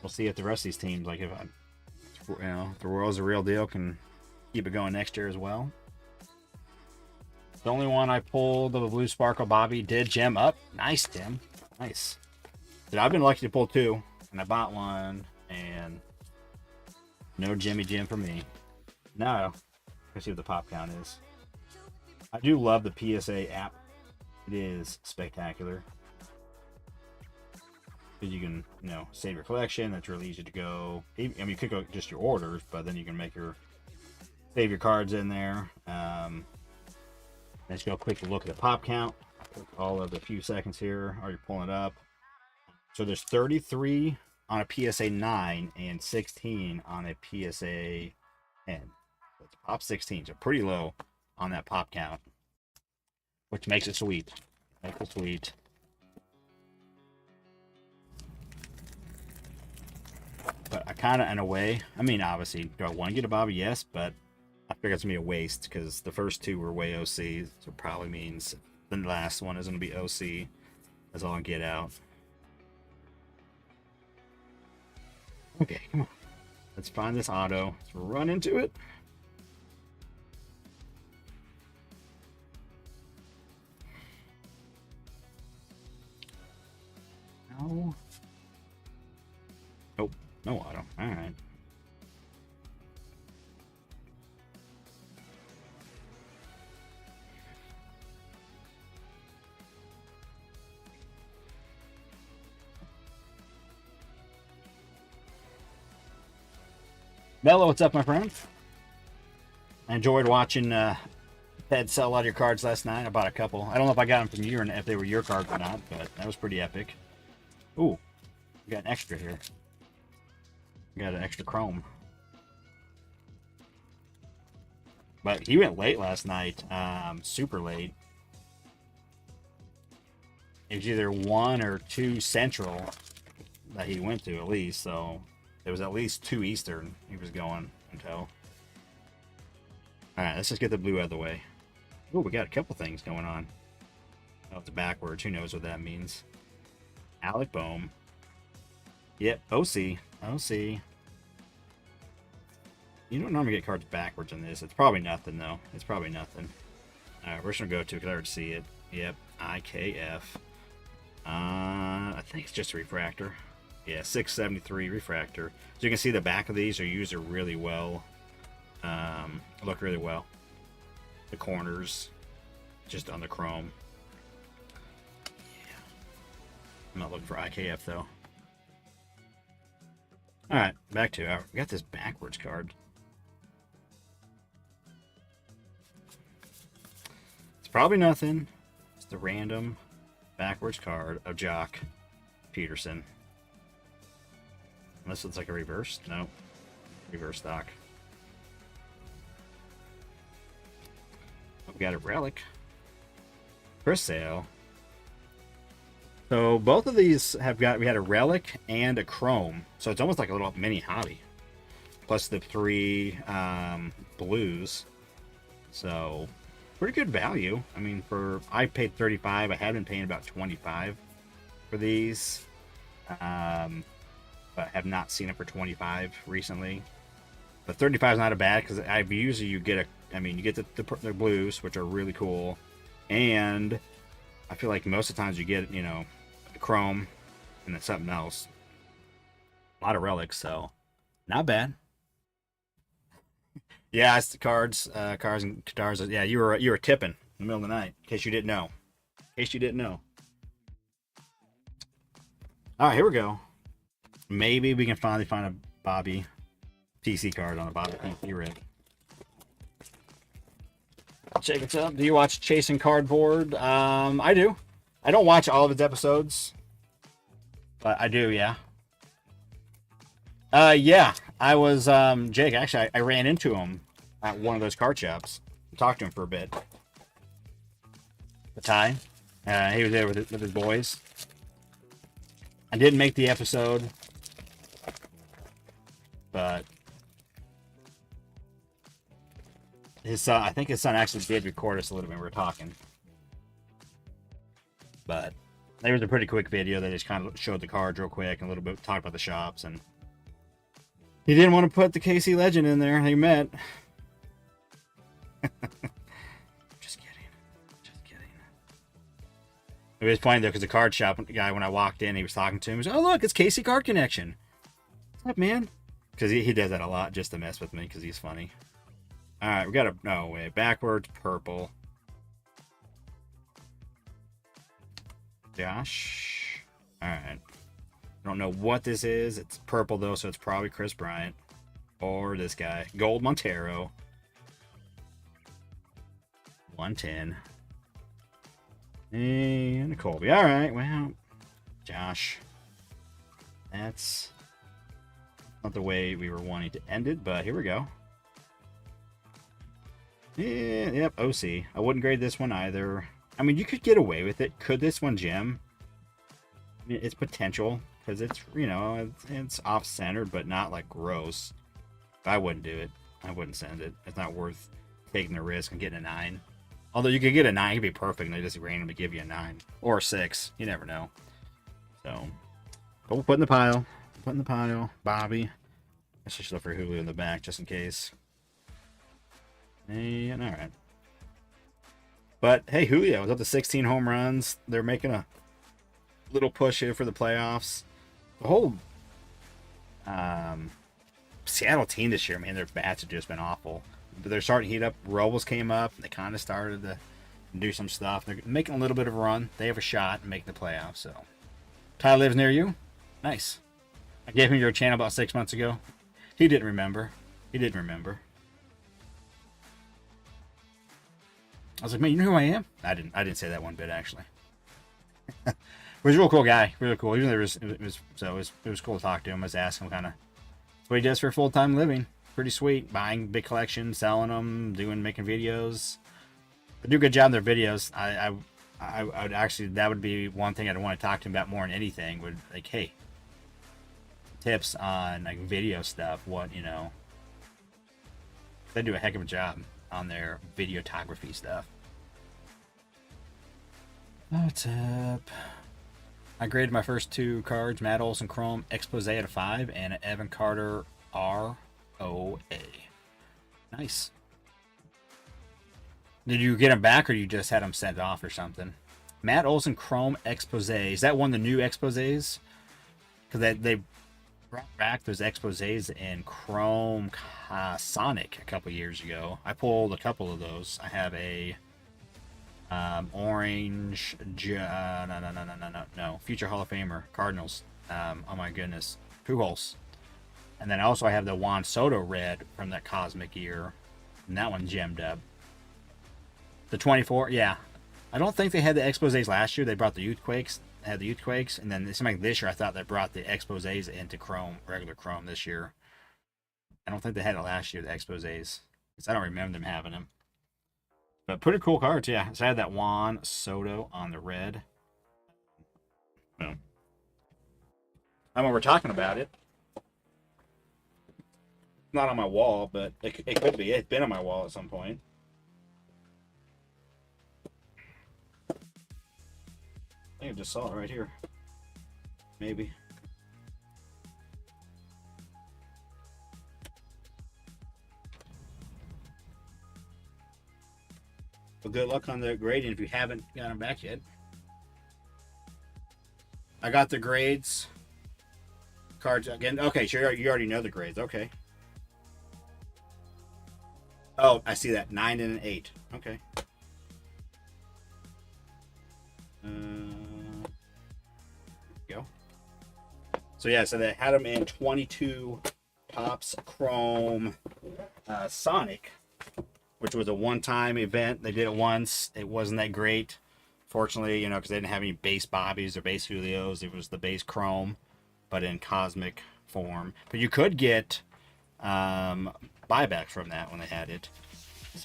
We'll see if the rest of these teams, if the Royals are real deal, can keep it going next year as well. The only one I pulled of a Blue Sparkle Bobby did gem up. Nice, Tim. Nice. But I've been lucky to pull 2, and I bought one, and no Jimmy Jim for me. No. Let's see what the pop count is. I do love the PSA app. It is spectacular. Because you can, save your collection. It's really easy to go. You could go just your orders, but then you can save your cards in there. Let's go a quick look at the pop count. All of the few seconds here. Are you pulling it up? So there's 33 on a PSA 9 and 16 on a PSA 10. That's pop 16, so pretty low on that pop count, which makes it sweet. Makes it sweet. But I kind of, in a way, I mean, obviously, do I want to get a Bobby? Yes, but I figure it's going to be a waste because the first two were way OC, so it probably means the last one is going to be OC. That's all I get out. Okay, come on. Let's find this auto. Let's run into it. No. Oh, no auto. All right. Mello, what's up, my friend? I enjoyed watching Ted sell a lot of your cards last night. I bought a couple. I don't know if I got them from you or if they were your cards or not, but that was pretty epic. Ooh, we got an extra here. We got an extra chrome. But he went late last night, super late. It was either 1 or 2 Central that he went to at least, so it was at least 2 Eastern he was going until. Alright, let's just get the blue out of the way. Oh, we got a couple things going on. Oh, it's backwards. Who knows what that means? Alec Bohm. Yep, OC. OC. You don't normally get cards backwards in this. It's probably nothing, though. It's probably nothing. Alright, we're just going to go to because I already see it. Yep, IKF. I think it's just a refractor. Yeah, 673 refractor. So you can see the back of these are used really well. Look really well. The corners, just on the chrome. Yeah. I'm not looking for IKF though. All right, back to our. We got this backwards card. It's probably nothing. It's the random backwards card of Jock Peterson. Unless it's like a reverse. No. Reverse stock. We got a relic. For sale. So both of these have got, we had a relic and a chrome. So it's almost like a little mini hobby. Plus the 3 blues. So pretty good value. I mean, I paid 35. I had been paying about 25 for these. But have not seen it for 25 recently. But 35 is not a bad because I usually you get you get the blues, which are really cool, and I feel like most of the times you get the chrome and then something else. A lot of relics, so not bad. Yeah, it's the cards and guitars. Yeah, you were tipping in the middle of the night. In case you didn't know. All right, here we go. Maybe we can finally find a Bobby PC card on a Bobby PC rip. Check it out. Do you watch Chasing Cardboard? I do. I don't watch all of his episodes, but I do, yeah. Yeah. I was Jake. Actually, I ran into him at one of those card shops. Talked to him for a bit. The Ty. He was there with his boys. I didn't make the episode, but his son, I think his son actually did record us a little bit when we were talking. But it was a pretty quick video. They just kind of showed the cards real quick and a little bit talked about the shops. And he didn't want to put the KC Legend in there. He met. Just kidding. It was funny though because the card shop guy, when I walked in, he was talking to him. He was, "Oh look, it's KC Card Connection." What's up, man? Because he does that a lot just to mess with me because he's funny. All right, we got a backwards purple. Josh. All right. I don't know what this is. It's purple though, so it's probably Chris Bryant or this guy, Gold Montero. 110. And a Colby. All right, well, Josh. That's not the way we were wanting to end it, but here we go. Yeah, yep, OC. I wouldn't grade this one either. I mean, you could get away with it. Could this one gem? I mean, it's potential because it's, you know, it's off-centered, but not like gross. I wouldn't do it. I wouldn't send it. It's not worth taking the risk and getting a 9. Although you could get a 9, it'd be perfect, and they just randomly give you a 9 or a 6. You never know. So, but we'll put in the pile. Put in the pile. Bobby. I guess I should look for Julio in the back just in case. And all right. But hey, Julio is up to 16 home runs. They're making a little push here for the playoffs. The whole Seattle team this year, man, their bats have just been awful. But they're starting to heat up. Robles came up. They kind of started to do some stuff. They're making a little bit of a run. They have a shot at making the playoffs. So, Ty lives near you. Nice. I gave him your channel about 6 months ago. He didn't remember. He didn't remember. I was like, man, you know who I am? I didn't say that one bit actually. He was a real cool guy, really cool. Even though it was cool to talk to him. I was asking him kind of what he does for a full-time living. Pretty sweet. Buying big collections, selling them, making videos. They do a good job in their videos. I would actually, that would be one thing I'd want to talk to him about more than anything. Would like, hey, tips on like video stuff. What, you know, they do a heck of a job on their videography stuff. What's up? I graded my first 2 cards, Matt Olson Chrome Expose at a 5 and an Evan Carter ROA. Nice. Did you get them back or you just had them sent off or something? Matt Olson Chrome Expose. Is that one of the new Exposes? Because they brought back those Exposes in Chrome Sonic a couple years ago. I pulled a couple of those. I have a orange, no, future Hall of Famer, Cardinals. Oh my goodness, Pujols. And then also I have the Juan Soto red from that Cosmic year, and that one gemmed up. The 24, yeah. I don't think they had the Exposés last year. They brought the Youthquakes, and then it seemed like this year I thought they brought the Exposés into Chrome, regular Chrome this year. I don't think they had it last year, the Exposés, because I don't remember them having them. But pretty cool cards, yeah. So I had that Juan Soto on the red. Well, I remember talking about it. Not on my wall, but it could be. It's been on my wall at some point. I think I just saw it right here. Maybe. Well, good luck on the grading if you haven't got them back yet. I got the grades. Cards again. Okay, sure. You already know the grades. Okay. Oh, I see that. 9 and an 8. Okay. Go. So yeah, so they had them in 22 Topps Chrome Sonic, which was a one-time event. They did it once. It wasn't that great, fortunately, you know, because they didn't have any base Bobbies or base Julios. It was the base Chrome, but in Cosmic form. But you could get buybacks from that when they had it.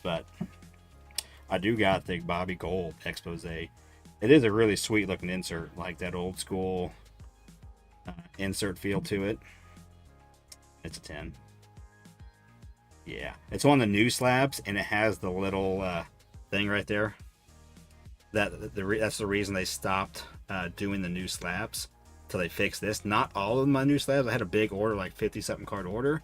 But I do got the Bobby Gold Expose. It is a really sweet looking insert, like that old school insert feel to it. It's a 10. Yeah, it's one of the new slabs, and it has the little thing right there. That's the reason they stopped doing the new slabs till they fixed this. Not all of my new slabs. I had a big order, like 50-something card order,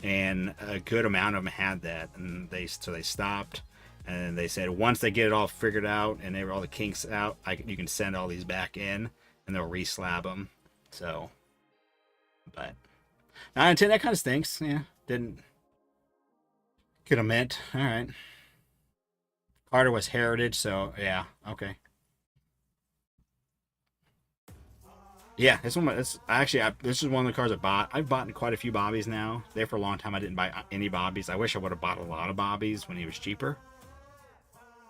and a good amount of them had that, and they stopped. And they said once they get it all figured out and they were all the kinks out, you can send all these back in, and they'll re-slab them. So, but 9 and 10, that kind of stinks. Yeah, didn't. Could have meant. All right. Carter was Heritage, so yeah, okay. Yeah, this one. This is one of the cards I bought. I've bought quite a few Bobbies now. There for a long time, I didn't buy any Bobbies. I wish I would have bought a lot of Bobbies when he was cheaper.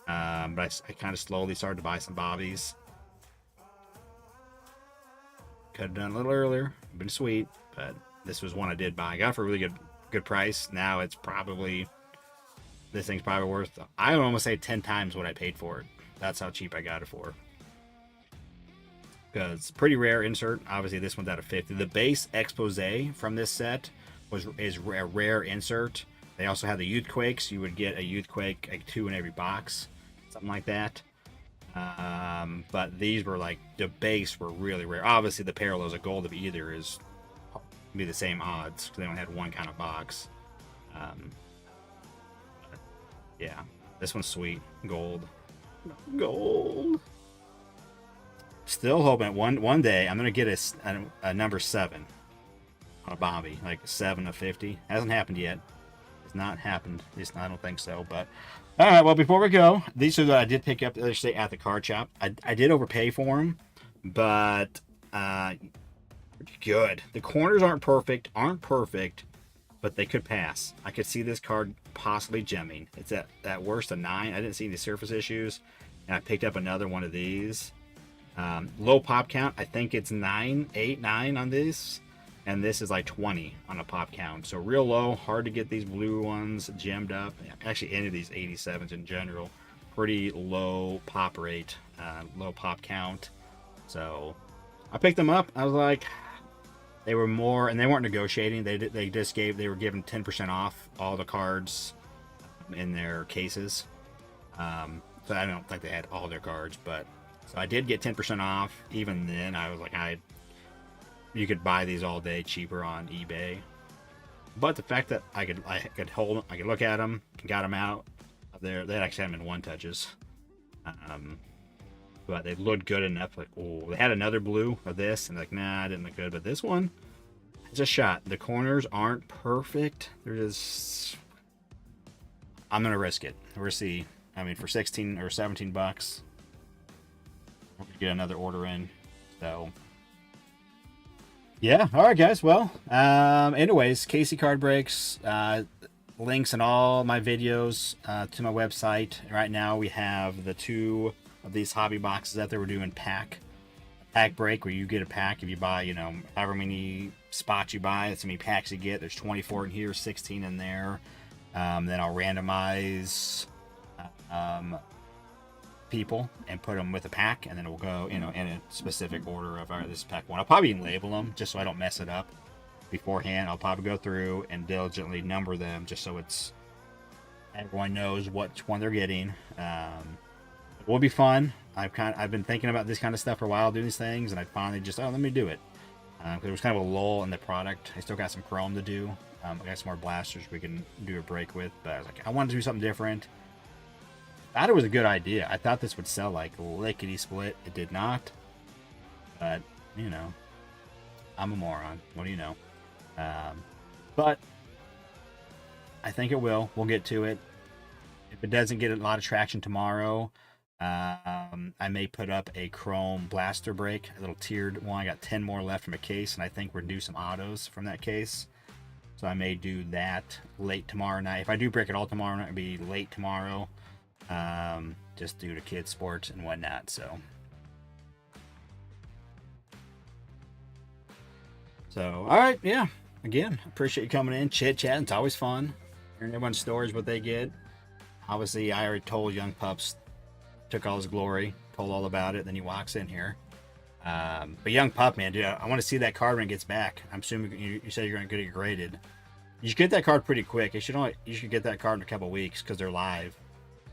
But I kind of slowly started to buy some Bobbies. Could have done a little earlier. Been sweet, but this was one I did buy. I got it for a really good price. Now it's probably this thing's probably worth, I would almost say 10 times what I paid for it. That's how cheap I got it for. Because pretty rare insert. Obviously, this one's out of 50. The base expose from this set is a rare insert. They also have the Youthquakes. You would get a Youthquake, like 2 in every box, something like that. But these were like, the base were really rare. Obviously, the parallels of gold of either is be the same odds because they only had one kind of box. Yeah, this one's sweet. Gold. Still hoping one day I'm gonna get a number 7 on a Bobby, like 7 of 50. Hasn't happened yet. It's not happened. At least I don't think so. But all right. Well, before we go, these are that I did pick up the other day at the card shop. I did overpay for them, but good. The corners aren't perfect, but they could pass. I could see this card possibly gemming. It's at worst a 9. I didn't see any surface issues, and I picked up another one of these. Low pop count. I think it's 8, 9 on this, and this is like 20 on a pop count. So real low. Hard to get these blue ones gemmed up. Actually, any of these 87s in general, pretty low pop rate, low pop count. So I picked them up. I was like, they were more, and they weren't negotiating. They were given 10% off all the cards in their cases. So I don't think they had all their cards, but so I did get 10% off. Even then, I was like, you could buy these all day cheaper on eBay. But the fact that I could hold them, I could look at them, got them out of there. They actually had them in one touches. But they looked good enough. Like, oh, they had another blue of this, and like, nah, it didn't look good. But this one, it's a shot. The corners aren't perfect. They're just, I'm gonna risk it. We'll see. I mean, for 16 or 17 bucks, we'll get another order in. So, yeah. All right, guys. Well, anyways, KC Card Breaks. Links in all my videos to my website. Right now, we have the 2 of these hobby boxes out there. We're doing pack break, where you get a pack if you buy, however many spots you buy, that's how many packs you get. There's 24 in here, 16 in there. Then I'll randomize people and put them with a pack, and then it will go, in a specific order of, all right, this is pack 1. I'll probably even label them just so I don't mess it up beforehand. I'll probably go through and diligently number them just so everyone knows which one they're getting. It will be fun. I've been thinking about this kind of stuff for a while, doing these things, and I finally just, let me do it. Because there was kind of a lull in the product. I still got some chrome to do. I got some more blasters we can do a break with, but I was like, I wanted to do something different. I thought it was a good idea. I thought this would sell like lickety split. It did not. But, I'm a moron. What do you know? But I think it will. We'll get to it. If it doesn't get a lot of traction tomorrow, I may put up a chrome blaster break, a little tiered one. I got 10 more left from a case, and I think we're going to do some autos from that case. So I may do that late tomorrow night. If I do break it all tomorrow night, it'll be late tomorrow. Just due to kids' sports and whatnot. So all right, yeah. Again, appreciate you coming in, chit-chatting. It's always fun hearing everyone's stories, what they get. Obviously, I already told Young Pups, took all his glory, told all about it. Then he walks in here. But Young Pup, man, dude, I want to see that card when it gets back. I'm assuming you said you're going to get it graded. You should get that card pretty quick. You should get that card in a couple weeks because they're live.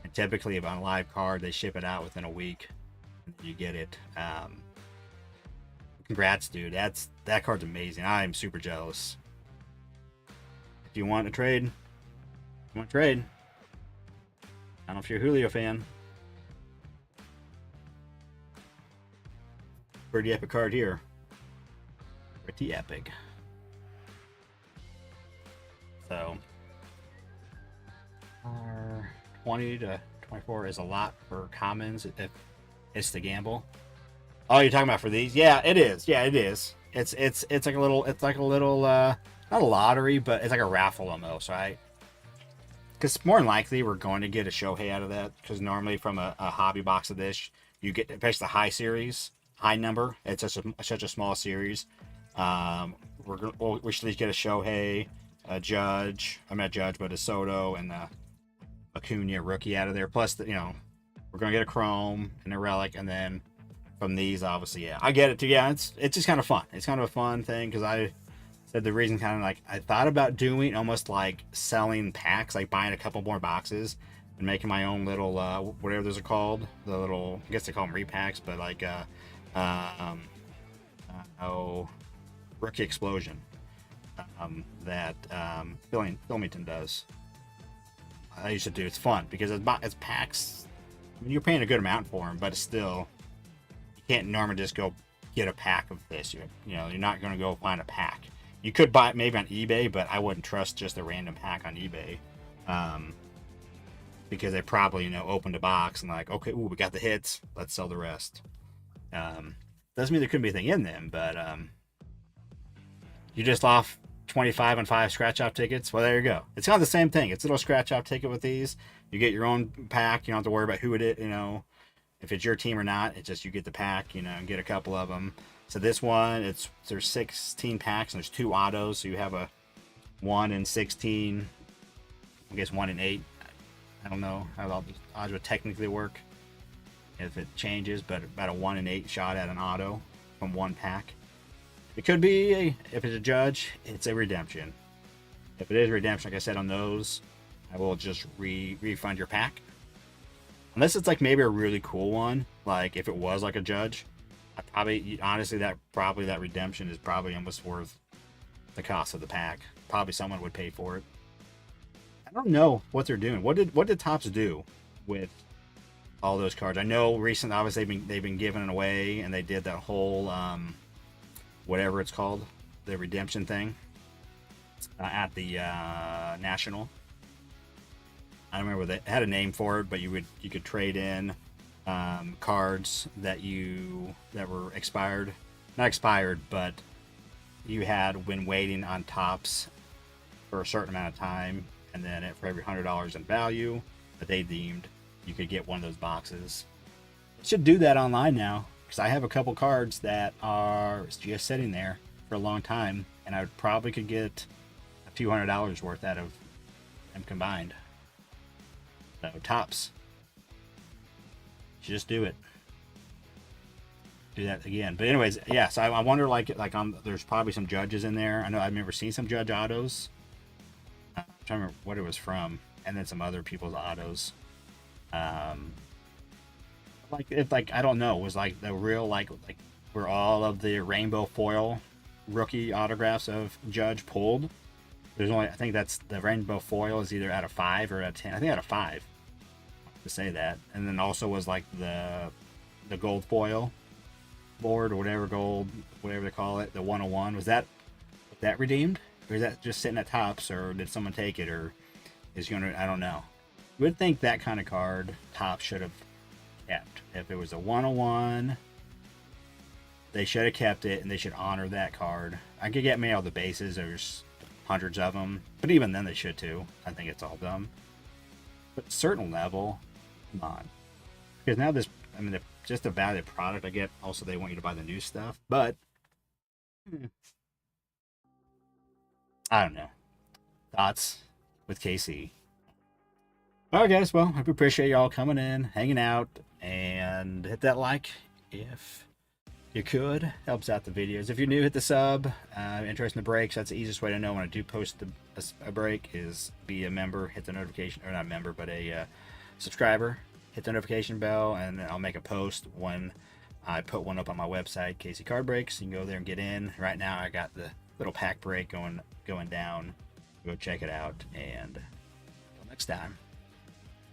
And typically, if on a live card, they ship it out within a week. You get it. Congrats, dude. That card's amazing. I am super jealous. If you want to trade, I don't know if you're a Julio fan. Pretty epic card here. Pretty epic. So, 20 to 24 is a lot for commons if it's the gamble. Oh, you're talking about for these? Yeah, it is. Yeah, it is. It's like a little not a lottery, but it's like a raffle almost, right? Because more than likely we're going to get a Shohei out of that. Because normally from a hobby box of this, you get, especially the high series, high number. It's such a small series. We should at least get a Shohei, a Judge. I'm not Judge, but a Soto and a Acuna rookie out of there. Plus, you know, we're gonna get a chrome and a relic, and then from these, obviously, yeah, I get it too. Yeah, it's just kind of fun. It's kind of a fun thing because I said the reason kind of like I thought about doing almost like selling packs, like buying a couple more boxes and making my own little whatever those are called, the little, I guess they call them repacks, but like rookie explosion that Fillington does. I used to do. It's fun because it's packs. I mean, you're paying a good amount for them, but it's still, you can't normally just go get a pack of this. You know, you're not going to go find a pack. You could buy it maybe on eBay, but I wouldn't trust just a random pack on eBay, because they probably, you know, opened a box and like, okay, ooh, we got the hits, let's sell the rest. Doesn't mean there couldn't be a thing in them, but you just off 25 and 5 scratch off tickets. Well, there you go. It's kind of the same thing. It's a little scratch off ticket with these. You get your own pack. You don't have to worry about who it is, you know, if it's your team or not. It's just you get the pack, you know, and get a couple of them. So this one, there's 16 packs and there's 2 autos. So you have a 1 in 16, I guess 1 in 8. I don't know how all the odds would technically work if it changes, but about a 1 in 8 shot at an auto from one pack. It could be, if it's a judge, it's a redemption. If it is redemption, like I said on those, I will just refund your pack. Unless it's like maybe a really cool one, like if it was like a judge, I probably, honestly, that redemption is probably almost worth the cost of the pack. Probably someone would pay for it. I don't know what they're doing. What did Topps do with all those cards? I know recently, obviously, they've been giving it away, and they did that whole whatever it's called, the redemption thing at the National. I don't remember, they had a name for it, but you could trade in cards that were expired, not expired, but you had when waiting on Topps for a certain amount of time, and then for every $100 in value that they deemed, you could get one of those boxes. Should do that online now, because I have a couple cards that are just sitting there for a long time, and I probably could get a few $100 worth out of them combined. So Topps, just do it. Do that again. But anyways, yeah. So I wonder, like there's probably some judges in there. I know I've never seen some judge autos. I'm trying to remember what it was from, and then some other people's autos. Like I don't know, was like the real like were all of the rainbow foil rookie autographs of Judge pulled. There's only, I think that's the rainbow foil is either out of 5 or out of 10. I think out of 5 to say that. And then also was like the gold foil board or whatever, gold, whatever they call it, the 101. Was that redeemed? Or is that just sitting at Topps, or did someone take it, or is going to, I don't know. You would think that kind of card Topps should have kept. If it was a 101, they should have kept it, and they should honor that card. I could get me all the bases. There's hundreds of them, but even then they should too. I think it's all dumb. But a certain level, come on. Because now this, I mean, just the value of the product, I get also they want you to buy the new stuff, but I don't know. Thoughts with KC. Alright guys, well, I appreciate y'all coming in, hanging out, and hit that like if you could. Helps out the videos. If you're new, hit the sub. Interested in the breaks, that's the easiest way to know when I do post a break is be a member, hit the notification, or not a member, but a subscriber. Hit the notification bell, and I'll make a post when I put one up on my website, KC Card Breaks. You can go there and get in. Right now I got the little pack break going down. Go check it out, and until next time.